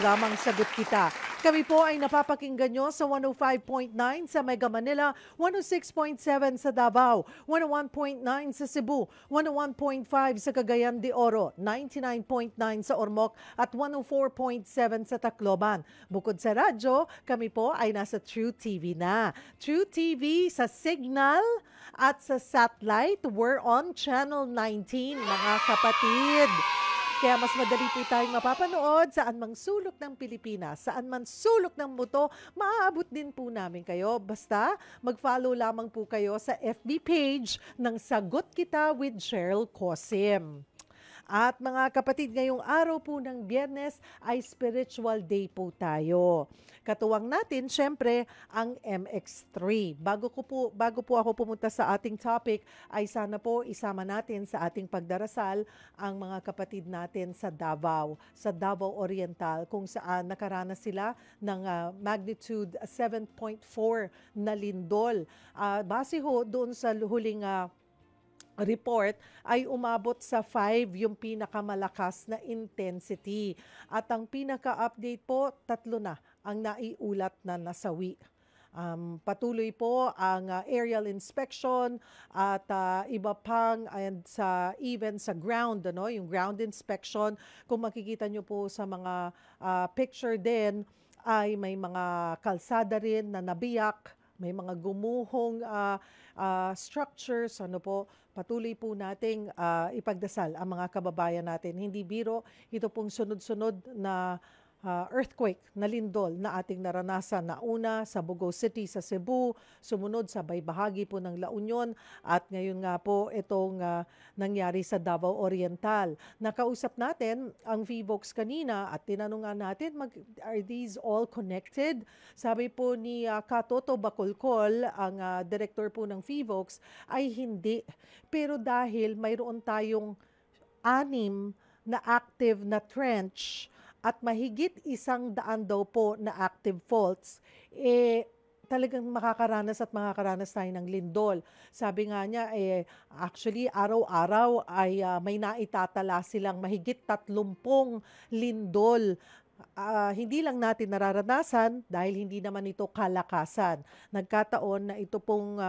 programang Sagot Kita. Kami po ay napapakinggan nyo sa 105.9 sa Mega Manila, 106.7 sa Davao, 101.9 sa Cebu, 101.5 sa Cagayan de Oro, 99.9 sa Ormoc at 104.7 sa Tacloban. Bukod sa radyo, kami po ay nasa True TV na. True TV sa Signal at sa Satellite, we're on Channel 19, mga kapatid. Kaya mas madali po tayong mapapanood saan mang sulok ng Pilipinas, saan man sulok ng mundo, maaabot din po namin kayo. Basta mag-follow lamang po kayo sa FB page ng Sagot Kita with Cheryl Cosim. At mga kapatid, ngayong araw po ng Biyernes ay spiritual day po tayo. Katuwang natin, syempre, ang MX3. Bago po ako pumunta sa ating topic, ay sana po isama natin sa ating pagdarasal ang mga kapatid natin sa Davao Oriental, kung saan nakaranas sila ng magnitude 7.4 na lindol. Base ho doon sa huling report ay umabot sa 5 yung pinakamalakas na intensity. At ang pinaka-update po, 3 na ang naiulat na nasawi. Patuloy po ang aerial inspection at iba pang and even sa ground, yung ground inspection. Kung makikita nyo po sa mga picture din, ay may mga kalsada rin na nabiyak, may mga gumuhong structures, patuloy po nating ipagdasal ang mga kababayan natin. Hindi biro, ito pong sunod-sunod na earthquake na lindol na ating naranasan na una sa Bogo City sa Cebu, sumunod sa bahagi po ng La Union at ngayon nga po itong nangyari sa Davao Oriental. Nakausap natin ang VVOX kanina at tinanungan natin, are these all connected? Sabi po ni Katoto Bacolcol, ang director po ng VVOX, ay hindi. Pero dahil mayroon tayong 6 na active na trench at mahigit 100 daw po na active faults, talagang makakaranas tayo ng lindol. Sabi nga niya, actually araw-araw ay may naitatala silang mahigit 30 lindol. Hindi lang natin nararanasan dahil hindi naman ito kalakasan. Nagkataon na ito pong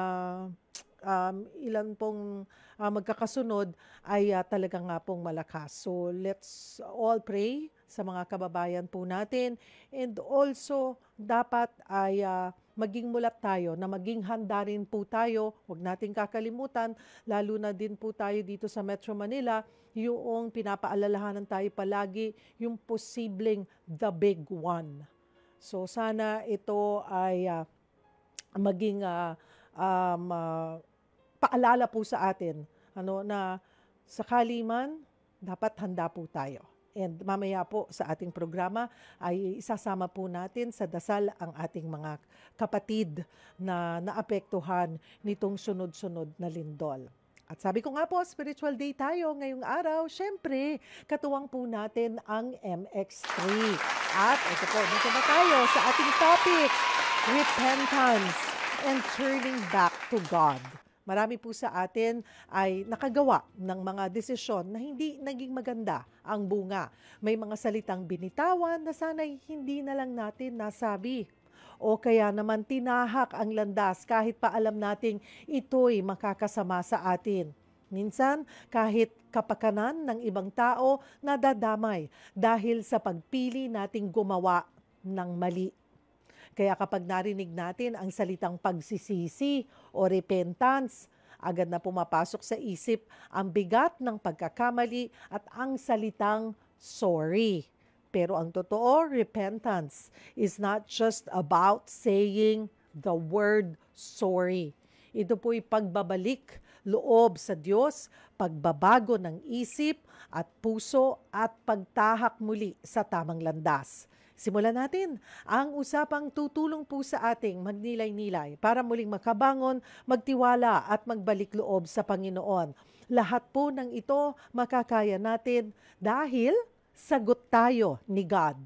ilan pong magkakasunod ay talaga nga pong malakas. So let's all pray sa mga kababayan po natin, and also dapat ay maging mulat tayo, na maging handa rin po tayo. Huwag nating kakalimutan, lalo na din po tayo dito sa Metro Manila, yung pinapaalalahanan tayo palagi, yung posibleng the big one. So sana ito ay maging paalala po sa atin, na sakali man, dapat handa po tayo. And mamaya po sa ating programa ay isasama po natin sa dasal ang ating mga kapatid na naapektuhan nitong sunod-sunod na lindol. At sabi ko nga po, spiritual day tayo ngayong araw. Syempre, katuwang po natin ang MX3. At ito po, dito na tayo sa ating topic, repentance and turning back to God. Marami po sa atin ay nakagawa ng mga desisyon na hindi naging maganda ang bunga. May mga salitang binitawan na sana'y hindi na lang natin nasabi. O kaya naman tinahak ang landas kahit pa alam nating ito'y makakasama sa atin. Minsan, kahit kapakanan ng ibang tao nadadamay dahil sa pagpili nating gumawa ng mali. Kaya kapag narinig natin ang salitang pagsisisi o repentance, agad na pumapasok sa isip ang bigat ng pagkakamali at ang salitang sorry. Pero ang totoo, repentance is not just about saying the word sorry. Ito po'y pagbabalik loob sa Diyos, pagbabago ng isip at puso at pagtahak muli sa tamang landas. Simulan natin ang usapang tutulong po sa ating magnilay-nilay para muling makabangon, magtiwala at magbalik loob sa Panginoon. Lahat po ng ito makakaya natin dahil sagot tayo ni God.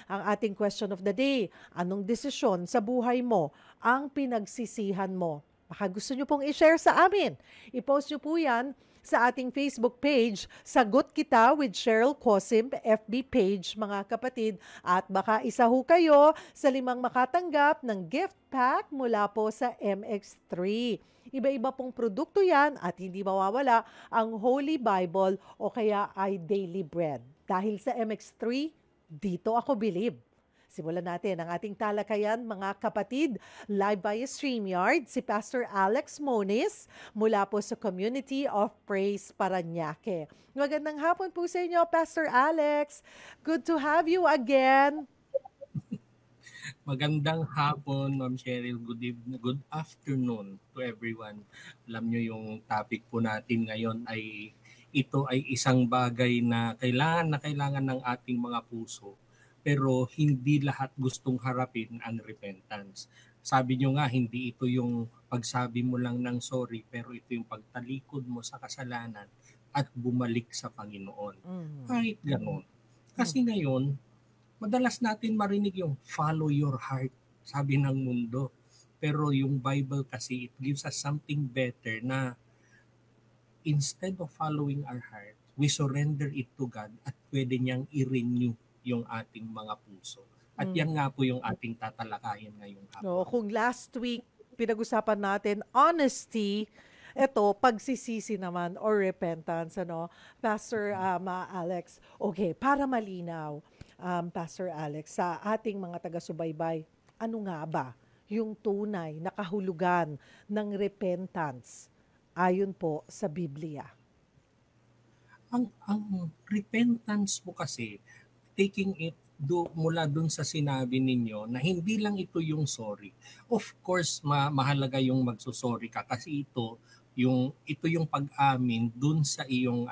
Ang ating question of the day, anong desisyon sa buhay mo ang pinagsisihan mo? Baka gusto nyo pong i-share sa amin. I-post nyo po yan sa ating Facebook page, Sagot Kita with Cheryl Cosim, FB page mga kapatid. At baka isa ho kayo sa 5 makatanggap ng gift pack mula po sa MX3. Iba-iba pong produkto yan at hindi mawawala ang Holy Bible o kaya ay Daily Bread. Dahil sa MX3, dito ako believe. Simulan natin ang ating talakayan mga kapatid. Live via StreamYard, si Pastor Alex Moniz mula po sa Community of Praise Parañaque. Magandang hapon po sa inyo, Pastor Alex. Good to have you again. Magandang hapon, Ma'am Cheryl. Good afternoon to everyone. Alam nyo yung topic po natin ngayon ay ito ay isang bagay na kailangan ng ating mga puso. Pero hindi lahat gustong harapin ang repentance. Sabi nyo nga, hindi ito yung pagsabi mo lang ng sorry, pero ito yung pagtalikod mo sa kasalanan at bumalik sa Panginoon. Kahit ganon. Kasi ngayon, madalas natin marinig yung follow your heart, sabi ng mundo. Pero yung Bible kasi, it gives us something better na instead of following our heart, we surrender it to God at pwede niyang i-renew yung ating mga puso. At yan nga po yung ating tatalakayin ngayong hapon. No, kung last week pinag-usapan natin honesty, ito pagsisisi naman or repentance, ano, Pastor Alex. Okay, para malinaw, Pastor Alex, sa ating mga taga-subaybay, ano nga ba yung tunay na kahulugan ng repentance ayon po sa Biblia? Ang repentance po kasi, taking it mula dun sa sinabi ninyo na hindi lang ito yung sorry. Of course, mahalaga yung magsusorry ka kasi ito yung pag-amin dun sa yung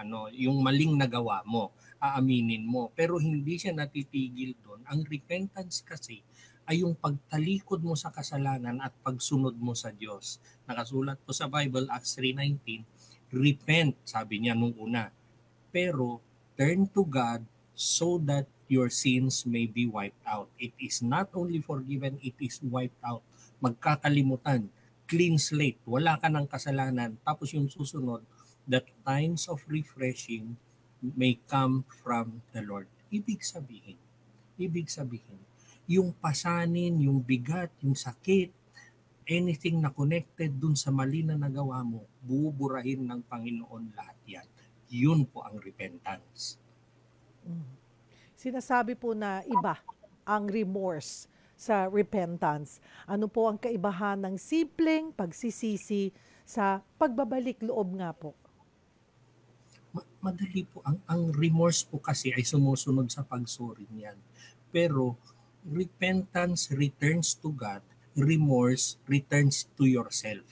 maling nagawa mo, aaminin mo. Pero hindi siya natitigil dun. Ang repentance kasi ay yung pagtalikod mo sa kasalanan at pagsunod mo sa Diyos. Nakasulat po sa Bible, Acts 3:19, repent, sabi niya nung una. Pero turn to God so that your sins may be wiped out. It is not only forgiven, it is wiped out. Magkakalimutan, clean slate, wala ka ng kasalanan. Tapos yung susunod, that times of refreshing may come from the Lord. Ibig sabihin, yung pasanin, yung bigat, yung sakit, anything na connected dun sa mali na nagawa mo, buburahin ng Panginoon lahat yan. Yun po ang repentance. Sinasabi po na iba ang remorse sa repentance. Ano po ang kaibahan ng simpleng pagsisisi sa pagbabalik loob nga po? Madali po. Ang remorse po kasi ay sumusunod sa pagsorry niyan. Pero repentance returns to God, remorse returns to yourself.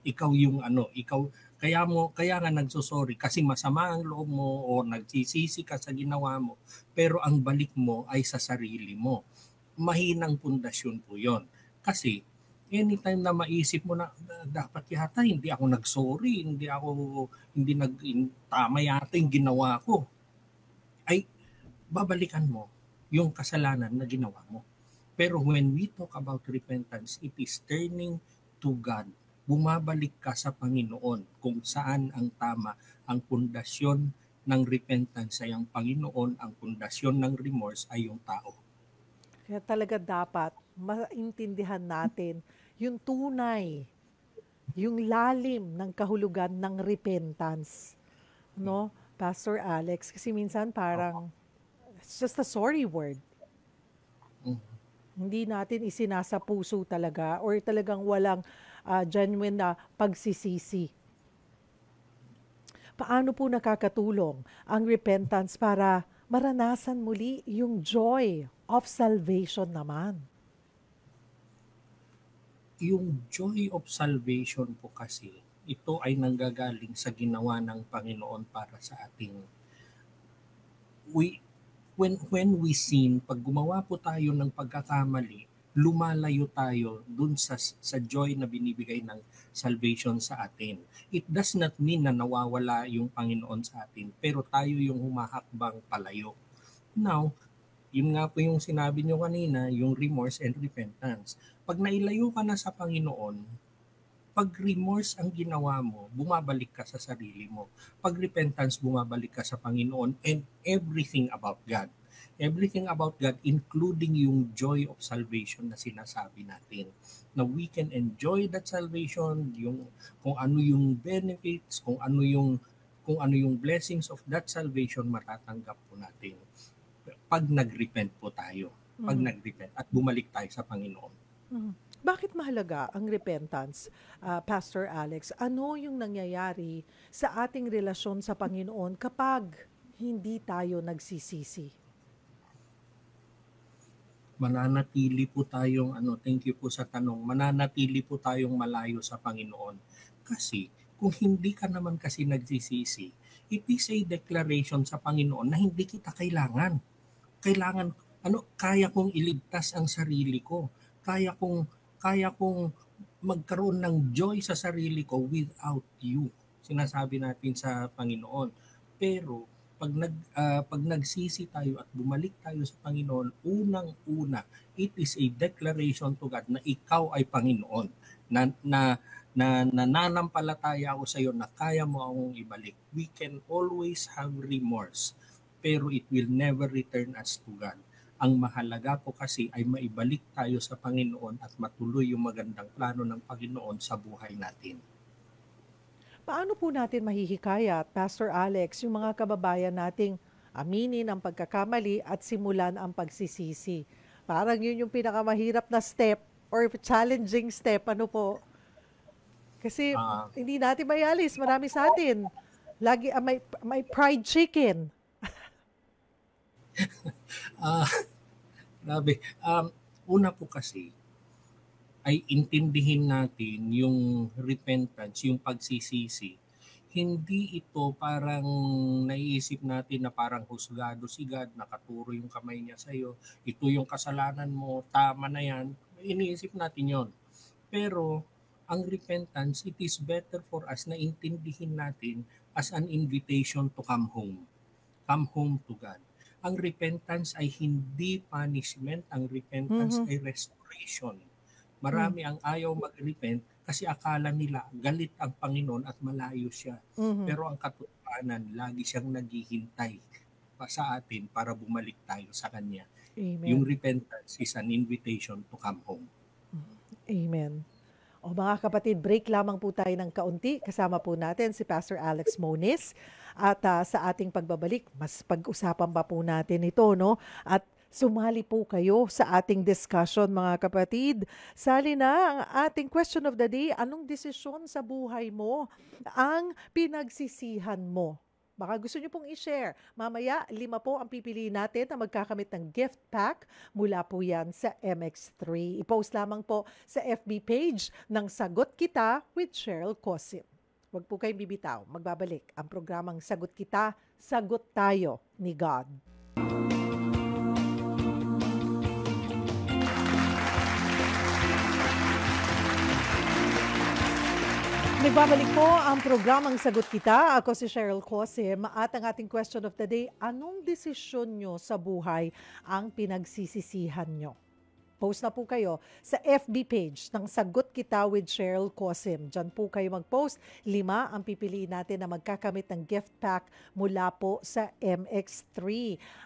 Ikaw yung kaya nga nagsosorry kasi masama ang loob mo o nagsisisi ka sa ginawa mo, pero ang balik mo ay sa sarili mo. Mahinang pundasyon po yon. Kasi anytime na maisip mo na dapat yata hindi ako nagsorry, tama yata yung ginawa ko, ay babalikan mo yung kasalanan na ginawa mo. Pero when we talk about repentance, it is turning to God. Bumabalik ka sa Panginoon kung saan ang tama. Ang pundasyon ng repentance ay ang Panginoon, ang pundasyon ng remorse ay yung tao. Kaya talaga dapat maintindihan natin yung tunay, yung lalim ng kahulugan ng repentance. No, Pastor Alex? Kasi minsan parang it's just a sorry word. Hindi natin isinasa puso talaga or talagang walang genuine na pagsisisi. Paano po nakakatulong ang repentance para maranasan muli yung joy of salvation naman? Yung joy of salvation po kasi, ito ay nanggagaling sa ginawa ng Panginoon para sa ating. When we sin, pag gumawa po tayo ng pagkakamali, lumalayo tayo dun sa joy na binibigay ng salvation sa atin. It does not mean na nawawala yung Panginoon sa atin, pero tayo yung humahakbang palayo. Now, yun nga po yung sinabi nyo kanina, yung remorse and repentance. Pag nailayo ka na sa Panginoon, Pag remorse ang ginawa mo, bumabalik ka sa sarili mo. Pag repentance, bumabalik ka sa Panginoon and everything about God. Everything about God, including yung joy of salvation na sinasabi natin. Na we can enjoy that salvation, yung kung ano yung benefits, kung ano yung blessings of that salvation matatanggap po natin pag nag-repent po tayo. Pag nag-repent at bumalik tayo sa Panginoon. Bakit mahalaga ang repentance, Pastor Alex? Ano yung nangyayari sa ating relasyon sa Panginoon kapag hindi tayo nagsisisi? Mananatili po tayong, thank you po sa tanong, mananatili po tayong malayo sa Panginoon. Kasi kung hindi ka naman kasi nagsisisi, it is a declaration sa Panginoon na hindi kita kailangan. Kaya kong iligtas ang sarili ko. Kaya kong magkaroon ng joy sa sarili ko without you. Sinasabi natin sa Panginoon. Pero pag nagsisi tayo at bumalik tayo sa Panginoon, unang-una, it is a declaration to God na ikaw ay Panginoon. Na nananampalataya ako sa iyo na kaya mo akong ibalik. We can always have remorse, pero it will never return us to God. Ang mahalaga po kasi ay maibalik tayo sa Panginoon at matuloy yung magandang plano ng Panginoon sa buhay natin. Paano po natin mahihikayat, Pastor Alex, yung mga kababayan nating aminin ang pagkakamali at simulan ang pagsisisi? Parang yun yung pinakamahirap na step or challenging step, ano po? Kasi hindi natin mayalis, marami sa atin. Lagi may fried chicken. Grabe. Una po kasi ay intindihin natin yung repentance, yung pagsisisi. Hindi ito parang naiisip natin na parang husgado si God, nakaturo yung kamay niya sa'yo, ito yung kasalanan mo, tama na yan. Iniisip natin yon. Pero ang repentance, it is better for us na intindihin natin as an invitation to come home. Come home to God. Ang repentance ay hindi punishment, ang repentance ay restoration. Marami ang ayaw mag-repent kasi akala nila galit ang Panginoon at malayo siya. Pero ang katotohanan, lagi siyang naghihintay pa sa atin para bumalik tayo sa Kanya. Amen. Yung repentance is an invitation to come home. Amen. O mga kapatid, break lamang po tayo ng kaunti. Kasama po natin si Pastor Alex Moniz. At sa ating pagbabalik, mas pag-usapan pa po natin ito, no? At sumali po kayo sa ating discussion, mga kapatid. Sali na ang ating question of the day. Anong desisyon sa buhay mo ang pinagsisihan mo? Baka gusto nyo pong i-share. Mamaya, 5 po ang pipiliin natin na magkakamit ng gift pack. Mula po yan sa MX3. I-post lamang po sa FB page ng Sagot Kita with Cheryl Cosim. Huwag po kayong bibitaw. Magbabalik ang programang Sagot Kita, Sagot Tayo ni God. Nagbabalik po ang programang Sagot Kita. Ako si Cheryl Cosim at ang ating question of the day, anong desisyon nyo sa buhay ang pinagsisisihan nyo? Post na po kayo sa FB page ng Sagot Kita with Cheryl Cosim. Diyan po kayo mag-post. 5 ang pipiliin natin na magkakamit ng gift pack mula po sa MX3.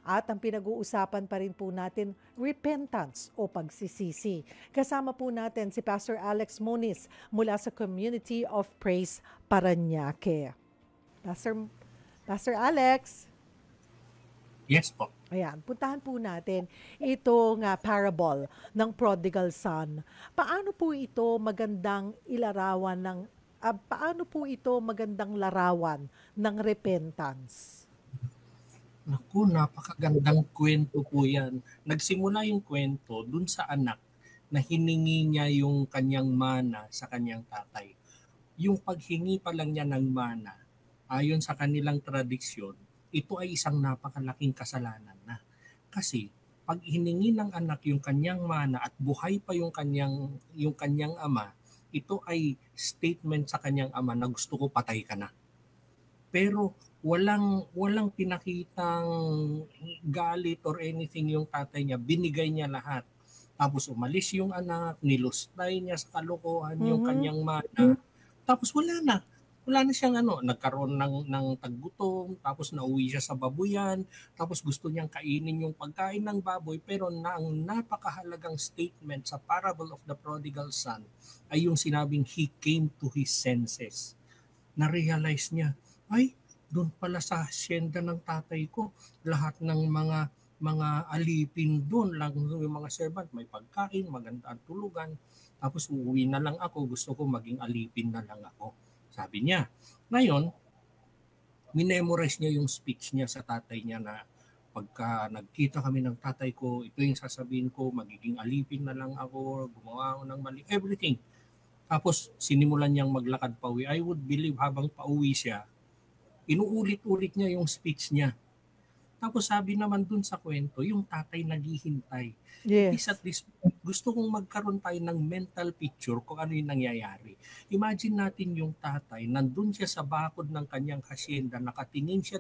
At ang pinag-uusapan pa rin po natin, repentance o pagsisisi. Kasama po natin si Pastor Alex Moniz mula sa Community of Praise Parañaque. Pastor Alex. Yes po. Ayan, puntahan po natin itong parable ng prodigal son. Paano po ito magandang larawan ng repentance? Naku, napakagandang kwento po yan. Nagsimula yung kwento dun sa anak na hiningi niya yung kanyang mana sa kanyang tatay. Yung paghingi pa lang niya ng mana, ayon sa kanilang tradisyon, ito ay isang napakalaking kasalanan na. Kasi pag hiningi ng anak yung kanyang mana at buhay pa yung kanyang ama, ito ay statement sa kanyang ama na gusto ko patay ka na. Pero walang pinakitang galit or anything yung tatay niya, binigay niya lahat. Tapos umalis yung anak, nilustay niya sa kalokohan yung Mhm. kanyang mana. Tapos wala na. Wala na siyang nagkaroon ng taggutom, tapos nauwi siya sa babuyan, tapos gusto niyang kainin yung pagkain ng baboy, pero ang napakahalagang statement sa parable of the prodigal son ay yung sinabing he came to his senses. Na-realize niya, ay, doon pala sa hacienda ng tatay ko, lahat ng mga alipin doon lang yung mga servant, may pagkain, maganda ang tulugan, tapos uuwi na lang ako, gusto ko maging alipin na lang ako. Sabi niya. Ngayon, minemorize niya yung speech niya sa tatay niya na pagka nagkita kami ng tatay ko, ito yung sasabihin ko, magiging alipin na lang ako, gumawa ako ng mali, everything. Tapos sinimulan niyang maglakad pa uwi. I would believe habang pauwi siya, inuulit-ulit niya yung speech niya. Tapos sabi naman dun sa kwento, yung tatay naghihintay. At least Yes. at this point, gusto kong magkaroon tayo ng mental picture kung ano yung nangyayari. Imagine natin yung tatay, nandun siya sa bakod ng kanyang hacienda, nakatingin siya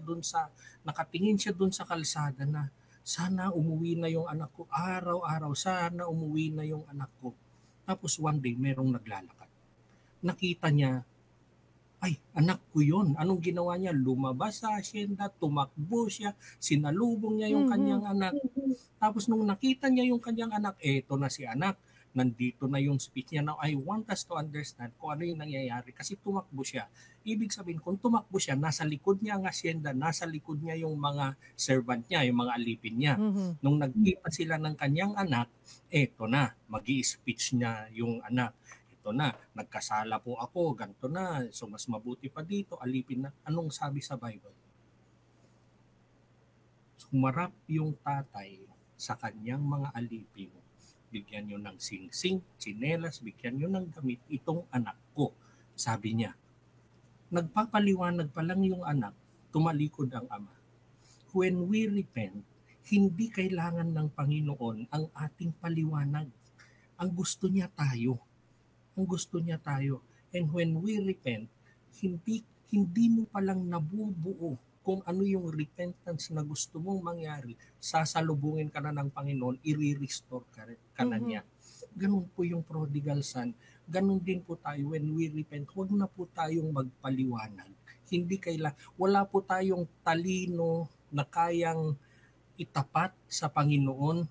dun sa kalsada na sana umuwi na yung anak ko, araw-araw, sana umuwi na yung anak ko. Tapos one day, merong naglalakad. Nakita niya, ay, anak ko yun. Anong ginawa niya? Lumabas sa asyenda, tumakbo siya, sinalubong niya yung Mhm. kanyang anak. Tapos nung nakita niya yung kanyang anak, eto na si anak. Nandito na yung speech niya. Now, I want us to understand kung ano yung nangyayari kasi tumakbo siya. Ibig sabihin, kung tumakbo siya, nasa likod niya ang asyenda, nasa likod niya yung mga servant niya, yung mga alipin niya. Mhm. Nung nagkita sila ng kanyang anak, eto na, magi-speech niya yung anak. Ito na, nagkasala po ako, ganito na, so mas mabuti pa dito, alipin na. Anong sabi sa Bible? Sumarap yung tatay sa kanyang mga alipin. Bigyan nyo ng singsing, tsinelas, bigyan nyo ng damit, itong anak ko. Sabi niya, nagpapaliwanag pa lang yung anak, tumalikod ang ama. When we repent, hindi kailangan ng Panginoon ang ating paliwanag. Ang gusto niya tayo. Ang gusto niya tayo. And when we repent, hindi mo palang nabubuo kung ano yung repentance na gusto mong mangyari, sasalubungin ka na ng Panginoon, i-restore ka na Mhm. niya. Ganun po yung prodigal son. Ganun din po tayo when we repent. Huwag na po tayong magpaliwanag. Wala po tayong talino na kayang itapat sa Panginoon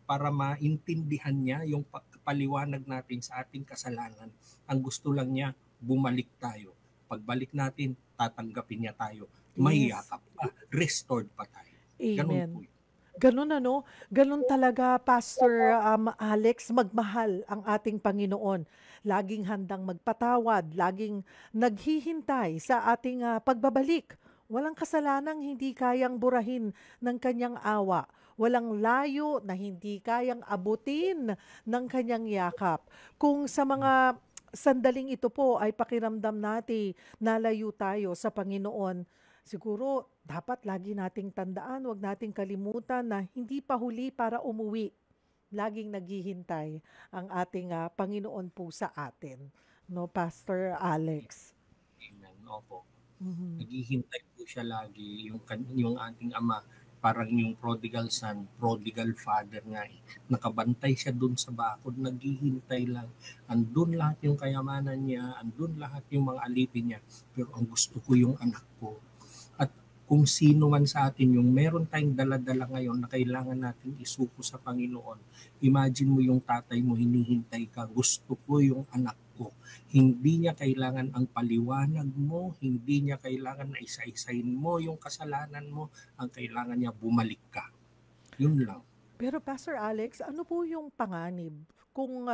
para maintindihan niya yung paliwanag natin sa ating kasalanan. Ang gusto lang niya, bumalik tayo. Pagbalik natin, tatanggapin niya tayo. Yes. Mahiyakap pa, restored pa tayo. Ganun po Amen. yun. Ganun ano, ganun talaga Pastor Alex, magmahal ang ating Panginoon. Laging handang magpatawad, laging naghihintay sa ating pagbabalik. Walang kasalanang hindi kayang burahin ng kanyang awa. Walang layo na hindi kayang abutin ng kanyang yakap. Kung sa mga sandaling ito po ay pakiramdam natin nalayo tayo sa Panginoon, siguro dapat lagi nating tandaan, wag nating kalimutan na hindi pa huli para umuwi. Laging naghihintay ang ating Panginoon po sa atin. No, Pastor Alex? Amen. Opo. Mhm. Naghihintay po siya lagi yung ating ama, parang yung prodigal son, prodigal father nga eh. Nakabantay siya dun sa bakod, naghihintay lang. Andun lahat yung kayamanan niya, andun lahat yung mga alipin niya. Pero ang gusto ko yung anak ko. At kung sino man sa atin yung meron tayong dala-dala ngayon na kailangan natin isuko sa Panginoon, imagine mo yung tatay mo, hinihintay ka, gusto ko yung anak ko. Hindi niya kailangan ang paliwanag mo, hindi niya kailangan na isa-isahin mo yung kasalanan mo, ang kailangan niya bumalik ka. Yun lang. Pero Pastor Alex, ano po yung panganib kung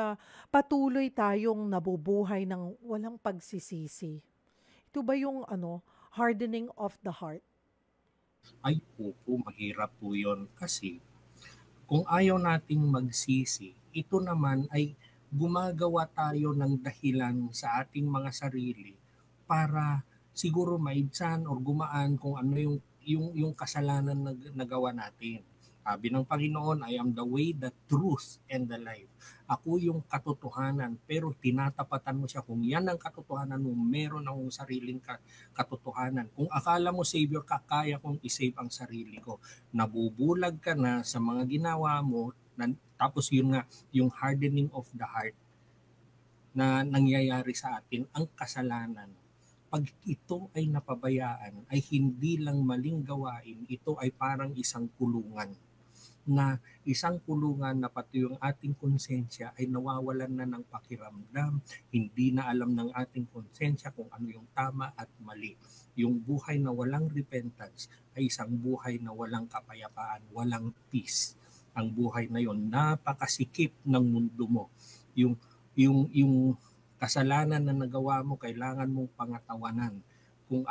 patuloy tayong nabubuhay ng walang pagsisisi? Ito ba yung hardening of the heart? Ay, opo, mahirap po yun. Kasi kung ayaw nating magsisi, ito naman ay gumagawa tayo ng dahilan sa ating mga sarili para siguro maibsan or gumaan kung ano yung kasalanan na nagawa natin. Sabi ng Panginoon, I am the way, the truth, and the life. Ako yung katotohanan, pero tinatapatan mo siya. Kung yan ang katotohanan mo, meron akong sariling katotohanan. Kung akala mo Savior ka, kaya kong isave ang sarili ko. Nabubulag ka na sa mga ginawa mo, Tapos yun nga, yung hardening of the heart na nangyayari sa atin, ang kasalanan. Pag ito ay napabayaan, ay hindi lang maling gawain, ito ay parang isang kulungan na pati yung ating konsensya ay nawawalan na ng pakiramdam, hindi na alam ng ating konsensya kung ano yung tama at mali. Yung buhay na walang repentance ay isang buhay na walang kapayapaan, walang peace. Ang buhay na yon napakasikip ng mundo mo. Yung kasalanan na nagawa mo, kailangan mong pangatawanan. Kung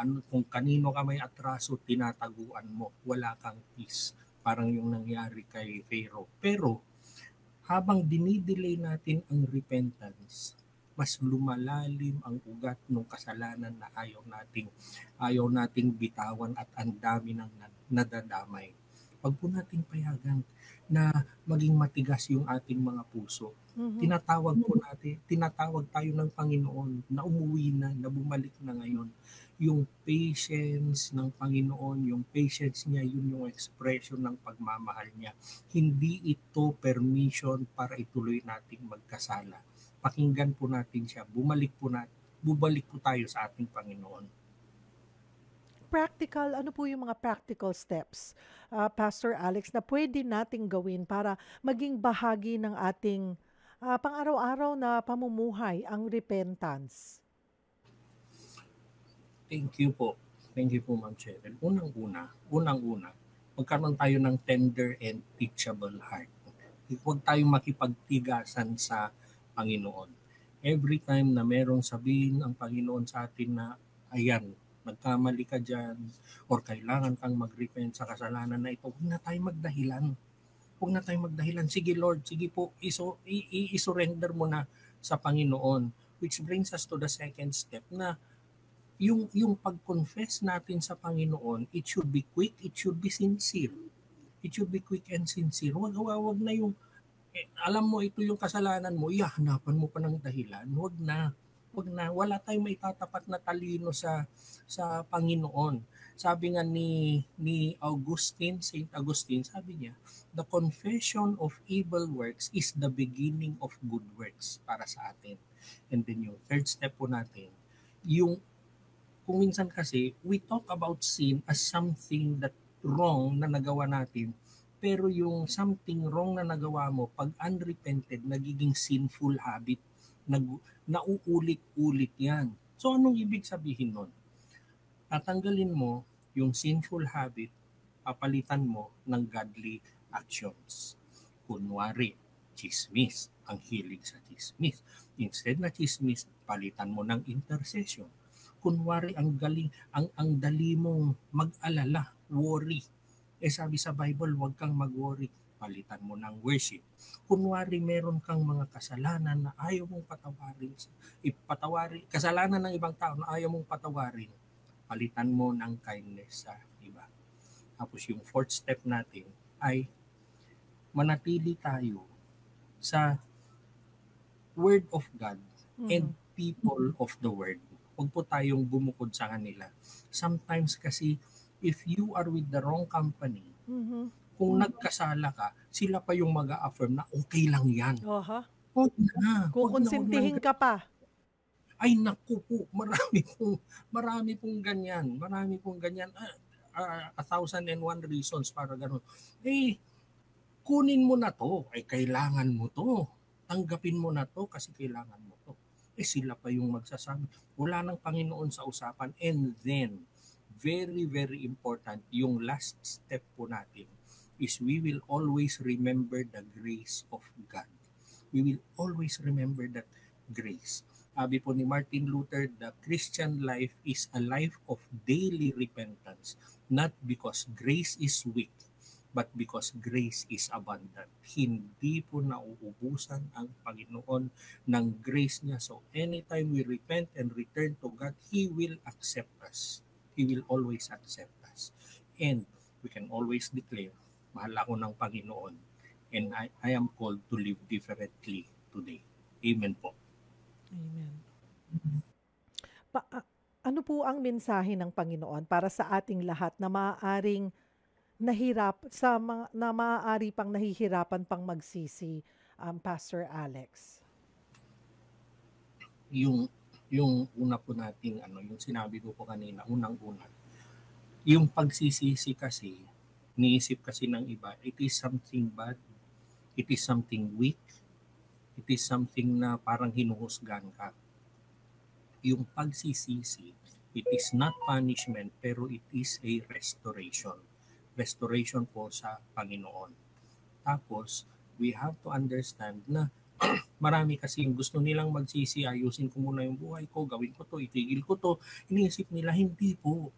kanino ka may atraso, tinataguan mo, wala kang peace. Parang yung nangyari kay Pharaoh. Pero habang dinidelay natin ang repentance, mas lumalalim ang ugat ng kasalanan na ayaw nating bitawan at ang dami ng nadadamay. Pag po nating payagan na maging matigas yung ating mga puso, tinatawag tayo ng Panginoon na umuwi na bumalik na ngayon. Yung patience ng Panginoon, yung patience niya, yun yung expression ng pagmamahal niya. Hindi ito permission para ituloy nating magkasala. Pakinggan po natin siya, bubalik po tayo sa ating Panginoon. Practical, ano po yung mga practical steps, Pastor Alex, na pwede nating gawin para maging bahagi ng ating pang-araw-araw na pamumuhay ang repentance? Thank you po. Thank you po, Ma'am Cheryl. Unang-una, magkaroon tayo ng tender and teachable heart. Huwag tayong makipagtigasan sa Panginoon. Every time na merong sabihin ang Panginoon sa atin na, ayan, nagkamali ka dyan, or kailangan kang mag-repent sa kasalanan na ito, huwag na tayong magdahilan. Sige Lord, sige po, i-surrender mo na sa Panginoon. Which brings us to the second step na yung pag-confess natin sa Panginoon, it should be quick, it should be sincere. It should be quick and sincere. Wag na yung, alam mo ito yung kasalanan mo, hanapan mo pa ng dahilan. Wag na. Wala tayong maitatapat na talino sa Panginoon. Sabi nga ni Saint Augustine, sabi niya, the confession of evil works is the beginning of good works para sa atin. And then yung third step po natin, kung minsan kasi, we talk about sin as something that wrong na nagawa natin, pero yung something wrong na nagawa mo, pag unrepented, nagiging sinful habit, nauulit-ulit yan. So anong ibig sabihin nun? Tatanggalin mo yung sinful habit, papalitan mo ng godly actions. Kunwari, chismis, ang hilig sa chismis. Instead na chismis, palitan mo ng intercession. Kunwari ang dali mong mag-alala, worry. Sabi sa Bible, huwag kang mag-worry, palitan mo ng worship. Kunwari meron kang mga kasalanan na ayaw mong patawarin, kasalanan ng ibang tao na ayaw mong patawarin, palitan mo ng kindness sa iba. Tapos yung fourth step natin ay manatili tayo sa Word of God and people of the Word. Huwag po tayong bumukod sa kanila. Sometimes kasi, if you are with the wrong company, kung nagkasala ka, sila pa yung mag-a-affirm na okay lang yan. Huwag na. Kukonsintihin ka pa. Ay naku po, marami pong ganyan. 1,001 reasons para gano'n. Kunin mo na to. Kailangan mo to. Tanggapin mo na to kasi kailangan mo to. Sila pa yung magsasabi. Wala ng Panginoon sa usapan. And then, very, very important, yung last step po natin is we will always remember the grace of God. We will always remember that grace. Sabi po ni Martin Luther, the Christian life is a life of daily repentance, not because grace is weak, but because grace is abundant. Hindi po nauubusan ang Panginoon ng grace niya. So anytime we repent and return to God, He will accept us. He will always accept us. And we can always declare, mahal ako ng Panginoon, and I am called to live differently today. Amen po. Amen. Ano po ang mensahe ng Panginoon para sa ating lahat na maaaring na maaari pang nahihirapan pang magsisi, Pastor Alex? Yung una po nating yung sinabi ko po kanina, unang-una, yung pagsisisi kasi, niisip kasi ng iba, it is something bad, it is something weak, it is something na parang hinuhusgan ka. Yung pagsisisi, it is not punishment, pero it is a restoration. Restoration po sa Panginoon. Tapos, we have to understand na marami kasi yung gusto nilang magsisi, ayusin ko muna yung buhay ko, gawin ko to, itigil ko to. Iniisip nila, hindi po.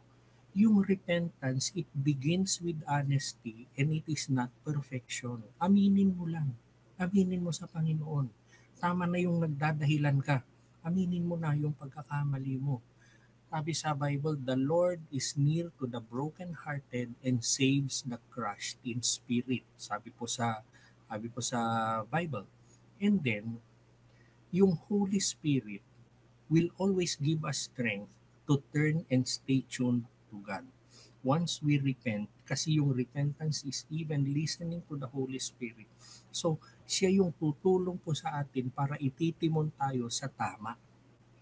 Yung repentance, it begins with honesty and it is not perfection. Aminin mo lang. Aminin mo sa Panginoon. Tama na yung nagdadahilan ka. Aminin mo na yung pagkakamali mo. Sabi sa Bible, the Lord is near to the broken-hearted and saves the crushed in spirit. Sabi po sa Bible. And then, yung Holy Spirit will always give us strength to turn and stay tuned to God. Once we repent, kasi yung repentance is even listening to the Holy Spirit. So, siya yung tutulong po sa atin para ititimon tayo sa tama.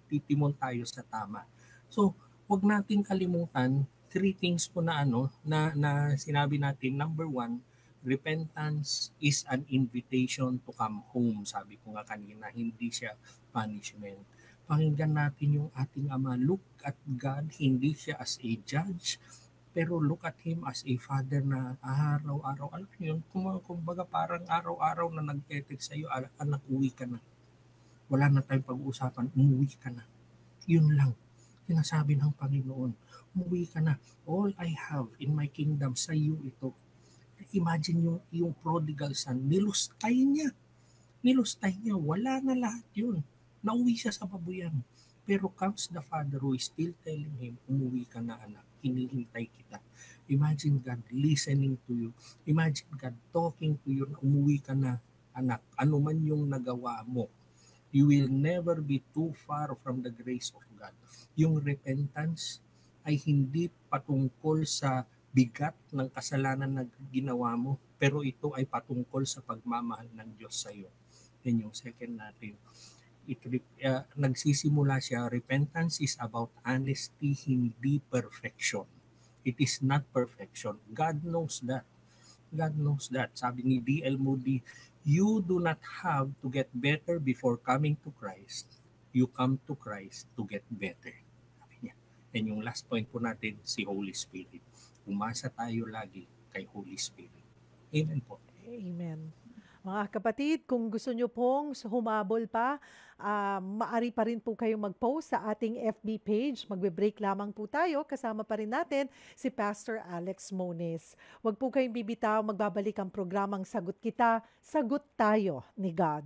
Ititimon tayo sa tama. So, wag natin kalimutan, 3 things po na na sinabi natin. Number 1, repentance is an invitation to come home. Sabi ko nga kanina, hindi siya punishment. Pakinggan natin yung ating Ama. Look at God, hindi siya as a judge, pero look at Him as a Father na araw-araw. Alam niyo yun, kumbaga parang araw-araw na nag-text sa'yo, anak, uwi ka na. Wala na tayong pag-uusapan, umuwi ka na. Yun lang. Sinasabi ng Panginoon, umuwi ka na. All I have in my kingdom, sa iyo ito. Imagine yung prodigal son, nilustay niya. Wala na lahat yun. Nauwi siya sa babuyan. Pero comes the father who is still telling him, umuwi ka na anak, hinihintay kita. Imagine God listening to you. Imagine God talking to you, umuwi ka na anak, ano man yung nagawa mo. You will never be too far from the grace of God. Yung repentance ay hindi patungkol sa bigat ng kasalanan na ginawa mo, pero ito ay patungkol sa pagmamahal ng Diyos sa iyo. Yan yung second natin. Nagsisimula siya, repentance is about honesty, hindi perfection. It is not perfection. God knows that. God knows that. Sabi ni D.L. Moody, you do not have to get better before coming to Christ. You come to Christ to get better. Sabi niya. And yung last point po natin, si Holy Spirit. Umasa tayo lagi kay Holy Spirit. Amen po. Amen. Mga kapatid, kung gusto nyo pong humabol pa, maari pa rin po kayong mag-post sa ating FB page. Magbe-break lamang po tayo. Kasama pa rin natin si Pastor Alex Moniz. Huwag po kayong bibitaw, magbabalik ang programang Sagot Kita, Sagot Tayo ni God.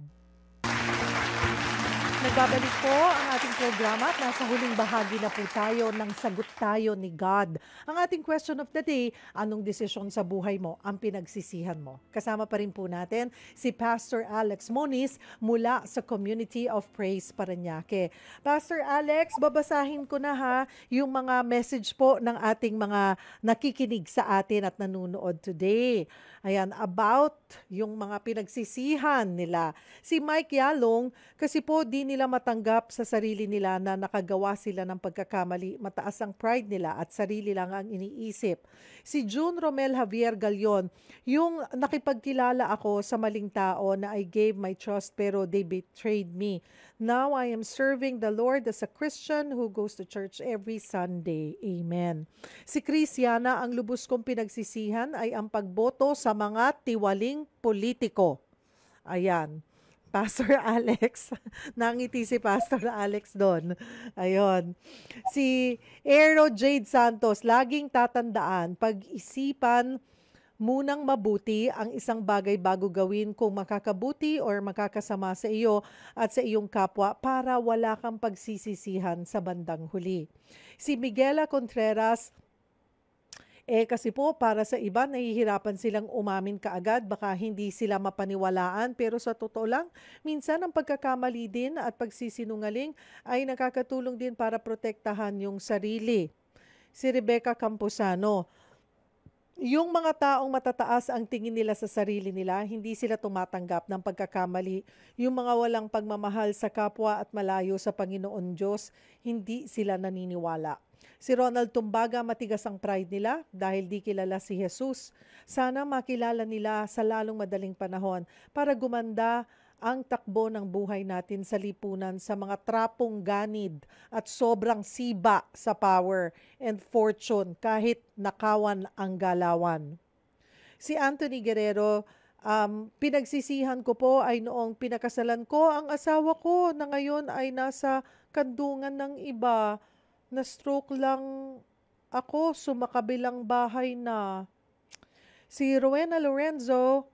Nagbabalik po ang ating programa at nasa huling bahagi na po tayo ng Sagot Tayo ni God. Ang ating question of the day, anong desisyon sa buhay mo ang pinagsisihan mo? Kasama pa rin po natin si Pastor Alex Moniz mula sa Community of Praise Parañaque. Pastor Alex, babasahin ko na yung mga message po ng ating mga nakikinig sa atin at nanunood today. Ayan, about yung mga pinagsisihan nila. Si Mike Yalong, kasi po di nila matanggap sa sarili nila na nakagawa sila ng pagkakamali. Mataas ang pride nila at sarili lang ang iniisip. Si June Romel Javier Galion, yung nakipagkilala ako sa maling tao na I gave my trust pero they betrayed me. Now I am serving the Lord as a Christian who goes to church every Sunday. Amen. Si Christiana, ang lubos kong pinagsisihan ay ang pagboto sa mga tiwaling politiko. Ayan. Pastor Alex. Nangiti si Pastor Alex doon. Ayun. Si Aero Jade Santos, laging tatandaan, pag-isipan munang mabuti ang isang bagay bago gawin kung makakabuti or makakasama sa iyo at sa iyong kapwa para wala kang pagsisisihan sa bandang huli. Si Miguela Contreras, kasi po para sa iba nahihirapan silang umamin kaagad, baka hindi sila mapaniwalaan, pero sa totoo lang, minsan ang pagkakamali din at pagsisinungaling ay nakakatulong din para protektahan yung sarili. Si Rebecca Camposano, Yung mga taong matataas ang tingin nila sa sarili nila, hindi sila tumatanggap ng pagkakamali. Yung mga walang pagmamahal sa kapwa at malayo sa Panginoon Diyos, hindi sila naniniwala. Si Ronald Tumbaga, matigas ang pride nila dahil di kilala si Jesus. Sana makilala nila sa lalong madaling panahon para gumanda ang takbo ng buhay natin sa lipunan sa mga trapong ganid at sobrang siba sa power and fortune kahit nakawan ang galawan. Si Anthony Guerrero, pinagsisihan ko po ay noong pinakasalan ko ang asawa ko na ngayon ay nasa kandungan ng iba. Na stroke lang ako, sumakabilang bahay na. Si Rowena Lorenzo,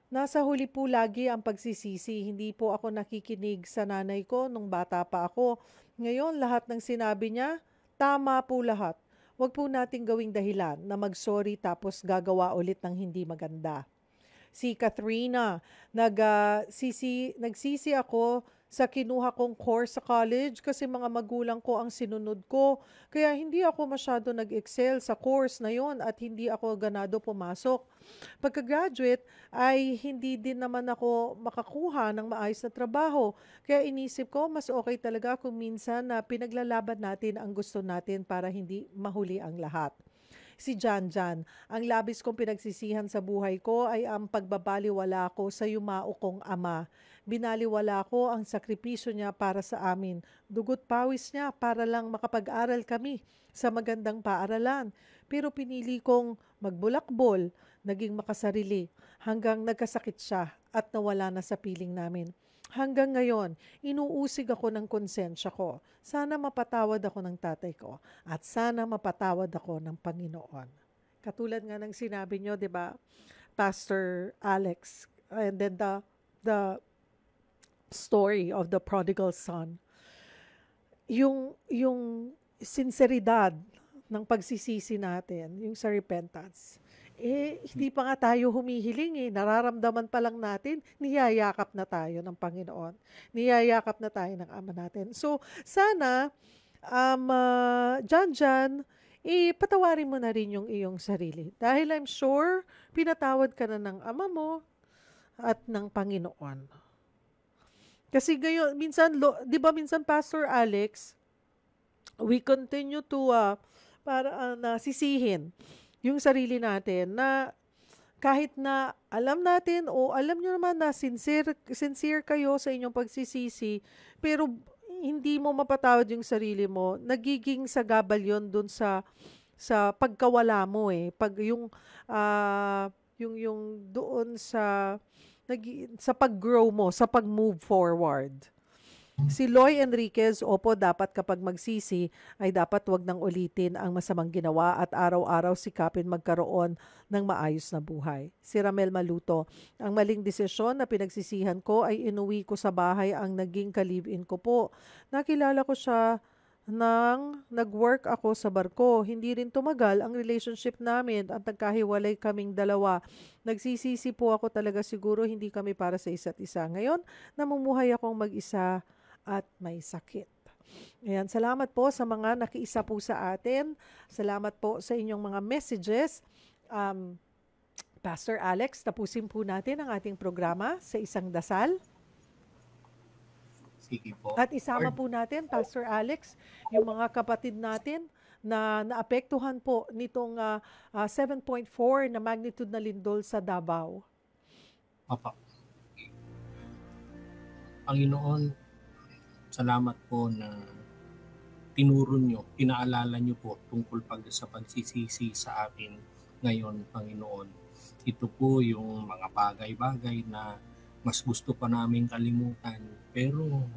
nasa huli po lagi ang pagsisisi. Hindi po ako nakikinig sa nanay ko nung bata pa ako. Ngayon, lahat ng sinabi niya, tama po lahat. Huwag po nating gawing dahilan na mag-sorry tapos gagawa ulit ng hindi maganda. Si Katrina, nagsisi ako sa kinuha kong course sa college kasi mga magulang ko ang sinunod ko. Kaya hindi ako masyado nag-excel sa course na yon at hindi ako ganado pumasok. Pagka-graduate ay hindi din naman ako makakuha ng maayos na trabaho. Kaya inisip ko mas okay talaga kung minsan na pinaglalaban natin ang gusto natin para hindi mahuli ang lahat. Si Janjan, ang labis kong pinagsisihan sa buhay ko ay ang pagbabaliwala ko sa yumao kong ama. Binaliwala ko ang sakripisyo niya para sa amin. Dugot pawis niya para lang makapag-aral kami sa magandang paaralan. Pero pinili kong magbulakbol, naging makasarili, hanggang nagkasakit siya at nawala na sa piling namin. Hanggang ngayon, inuusig ako ng konsensya ko. Sana mapatawad ako ng tatay ko at sana mapatawad ako ng Panginoon. Katulad nga ng sinabi nyo, di ba, Pastor Alex, and then the story of the prodigal son. Yung sinseridad ng pagsisisi natin, yung sa repentance, hindi pa nga tayo humihiling nararamdaman pa lang natin, niyayakap na tayo ng Panginoon. Niyayakap na tayo ng Ama natin. So, sana, Jan, patawarin mo na rin yung iyong sarili. Dahil I'm sure, pinatawad ka na ng Ama mo at ng Panginoon. Kasi gayon, minsan, di ba minsan, Pastor Alex, we continue to, sisihin yung sarili natin na kahit na alam natin o alam nyo naman na sincere kayo sa inyong pagsisisi, pero hindi mo mapatawad yung sarili mo, nagiging sagabal yun dun sa pagkawala mo Pag yung doon sa pag-grow mo, sa pag-move forward. Si Loy Enriquez, opo, dapat kapag magsisi ay dapat wag nang ulitin ang masamang ginawa at araw-araw sikapin magkaroon ng maayos na buhay. Si Ramel Maluto, ang maling desisyon na pinagsisihan ko ay inuwi ko sa bahay ang naging ka-live-in ko po. Nakilala ko siya nang nag-work ako sa barko. Hindi rin tumagal ang relationship namin at nagkahiwalay kaming dalawa. Nagsisisi po ako talaga, siguro hindi kami para sa isa't isa. Ngayon, namumuhay akong mag-isa at may sakit. Ayan, salamat po sa mga nakiisa po sa atin. Salamat po sa inyong mga messages. Pastor Alex, tapusin po natin ang ating programa sa isang dasal. Sige po. At isama po natin, Pastor Alex, yung mga kapatid natin na naapektuhan po nitong 7.4 na magnitude na lindol sa Davao. Papa. Panginoon, salamat po na tinuro nyo, pinaalala nyo po tungkol sa pagsisisi sa akin ngayon, Panginoon. Ito po yung mga bagay-bagay na mas gusto pa namin kalimutan, pero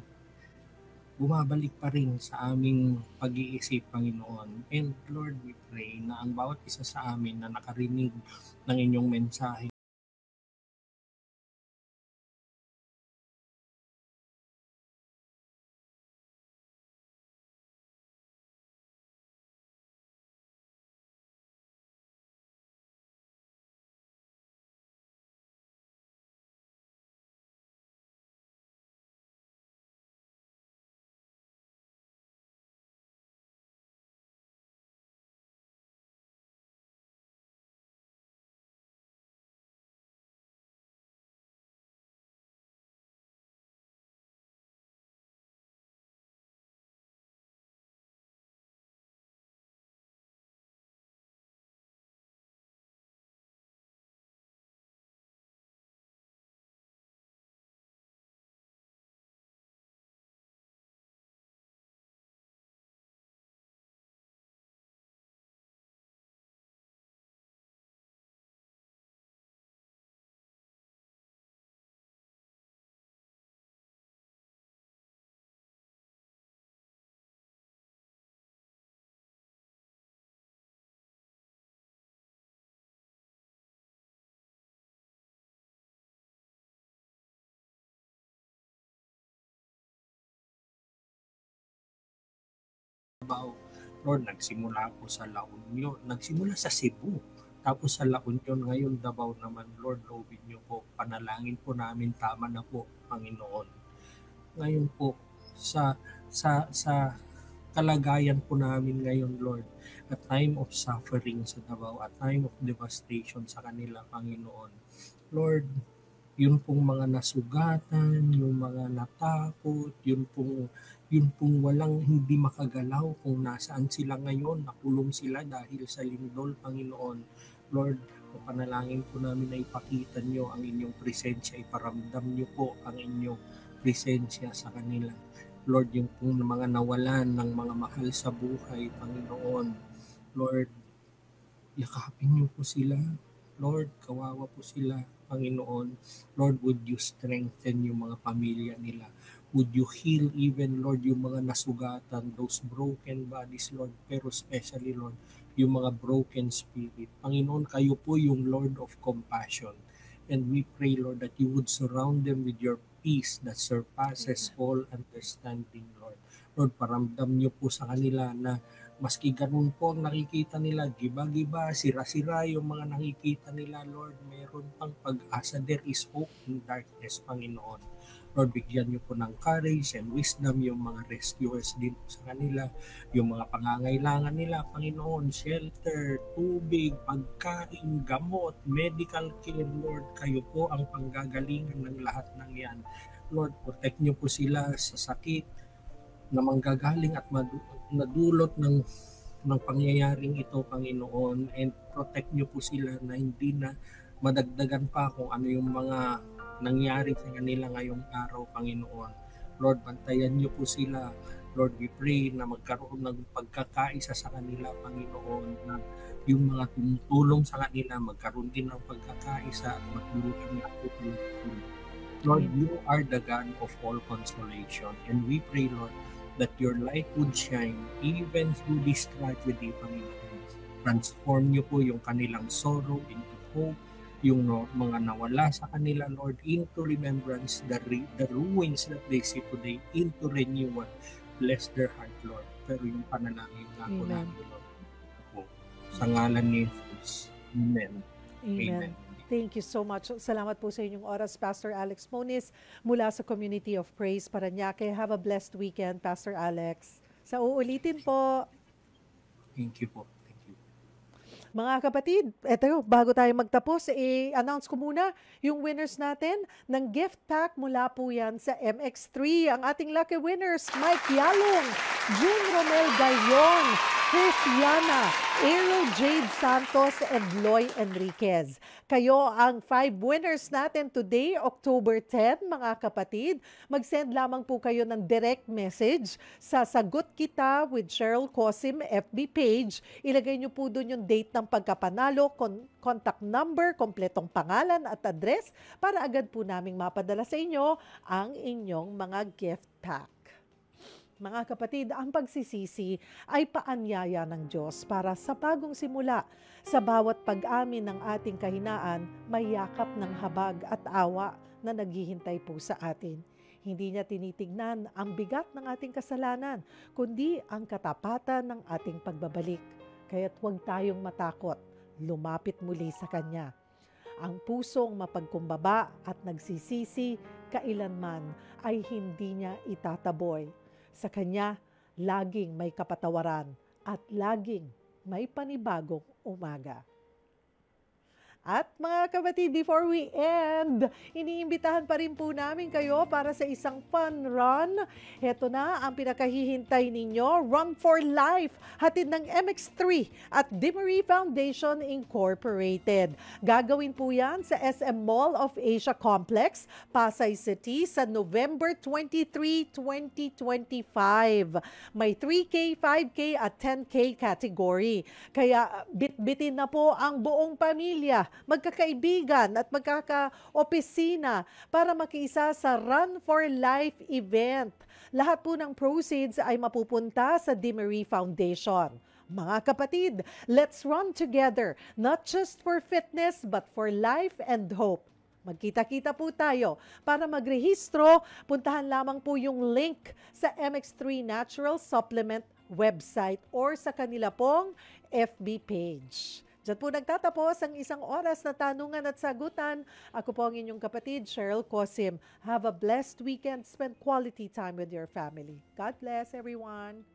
bumabalik pa rin sa aming pag-iisip, Panginoon. And Lord, we pray na ang bawat isa sa amin na nakarinig ng inyong mensahe Davao. Lord, nagsimula po sa La Union, nagsimula sa Cebu. Tapos sa La Union, ngayon Davao naman, Lord, loobin niyo po, panalangin po namin, tama na po, Panginoon. Ngayon po, sa kalagayan po namin ngayon, Lord, a time of suffering sa Davao, a time of devastation sa kanila, Panginoon. Lord, yun pong mga nasugatan, yung mga natakot, yun pong walang hindi makagalaw kung nasaan sila ngayon, nakulong sila dahil sa lindol, Panginoon. Lord, panalangin po namin na ipakita nyo ang inyong presensya, iparamdam nyo po ang inyong presensya sa kanila. Lord, yung pong mga nawalan ng mga mahal sa buhay, Panginoon. Lord, yakapin niyo po sila. Lord, kawawa po sila, Panginoon. Lord, would you strengthen yung mga pamilya nila? Would you heal even, Lord, yung mga nasugatan, those broken bodies, Lord, pero especially, Lord, yung mga broken spirit. Panginoon, kayo po yung Lord of compassion. And we pray, Lord, that you would surround them with your peace that surpasses all understanding, Lord. Lord, paramdam niyo po sa kanila na maski ganun po ang nakikita nila, giba-giba, sira-sira yung mga nakikita nila, Lord, mayroon pang pag-asa. There is hope in darkness, Panginoon. Lord, bigyan niyo po ng courage and wisdom yung mga rescuers din po sa kanila, yung mga pangangailangan nila, Panginoon, shelter, tubig, pagkain, gamot, medical care, Lord, kayo po ang panggagalingan ng lahat ng yan. Lord, protect niyo po sila sa sakit na manggagaling at nadulot ng pangyayaring ito, Panginoon, and protect niyo po sila na hindi na madagdagan pa kung ano yung mga nangyari sa kanila ngayong araw, Panginoon. Lord, bantayan niyo po sila. Lord, we pray na magkaroon ng pagkakaisa sa kanila, Panginoon, na yung mga tumutulong sa kanila, magkaroon din ng pagkakaisa at matulungan niyo po. Lord, you are the God of all consolation, and we pray, Lord, that your light would shine even through this tragedy, Panginoon. Transform niyo po yung kanilang sorrow into hope, yung mga nawala sa kanila, Lord, into remembrance, the ruins that they see today, into renewal. Bless their heart, Lord. Pero yung panalangin nga po namin, Lord, po, sa ngalan ni Jesus. Amen. Amen. Thank you so much. Salamat po sa inyong oras, Pastor Alex Moniz, mula sa Community of Praise, Parañaque. Have a blessed weekend, Pastor Alex. Sa uulitin po. Thank you po. Mga kapatid, eto, bago tayo magtapos, i-announce ko muna yung winners natin ng gift pack mula po yan sa MX3. Ang ating lucky winners, Mike Yalong, June Romel Gayon, Christiana, Aero Jade Santos, and Loy Enriquez. Kayo ang 5 winners natin today, October 10, mga kapatid. Mag-send lamang po kayo ng direct message sa Sagot Kita with Cheryl Cosim FB page. Ilagay nyo po doon yung date ng pagkapanalo, contact number, kompletong pangalan at address para agad po naming mapadala sa inyo ang inyong mga gift pack. Mga kapatid, ang pagsisisi ay paanyaya ng Diyos para sa bagong simula. Sa bawat pag-amin ng ating kahinaan, may yakap ng habag at awa na naghihintay po sa atin. Hindi niya tinitignan ang bigat ng ating kasalanan, kundi ang katapatan ng ating pagbabalik. Kaya't huwag tayong matakot, lumapit muli sa Kanya. Ang pusong mapagkumbaba at nagsisisi, kailanman ay hindi niya itataboy. Sa Kanya, laging may kapatawaran at laging may panibagong umaga. At mga kapatid, before we end, iniimbitahan pa rin po namin kayo para sa isang fun run. Heto na ang pinakahihintay ninyo, Run for Life, hatid ng MX3 at Dimery Foundation Incorporated. Gagawin po yan sa SM Mall of Asia Complex, Pasay City sa November 23, 2025. May 3K, 5K at 10K category. Kaya bitbitin na po ang buong pamilya, magkakaibigan at magkaka-opisina para makiisa sa Run for Life event. Lahat po ng proceeds ay mapupunta sa Dimery Foundation. Mga kapatid, let's run together, not just for fitness but for life and hope. Magkita-kita po tayo. Para magrehistro, puntahan lamang po yung link sa MX3 Natural Supplement website or sa kanila pong FB page. Diyan po nagtatapos ang isang oras na tanungan at sagutan. Ako po ang inyong kapatid, Cheryl Cosim. Have a blessed weekend. Spend quality time with your family. God bless everyone.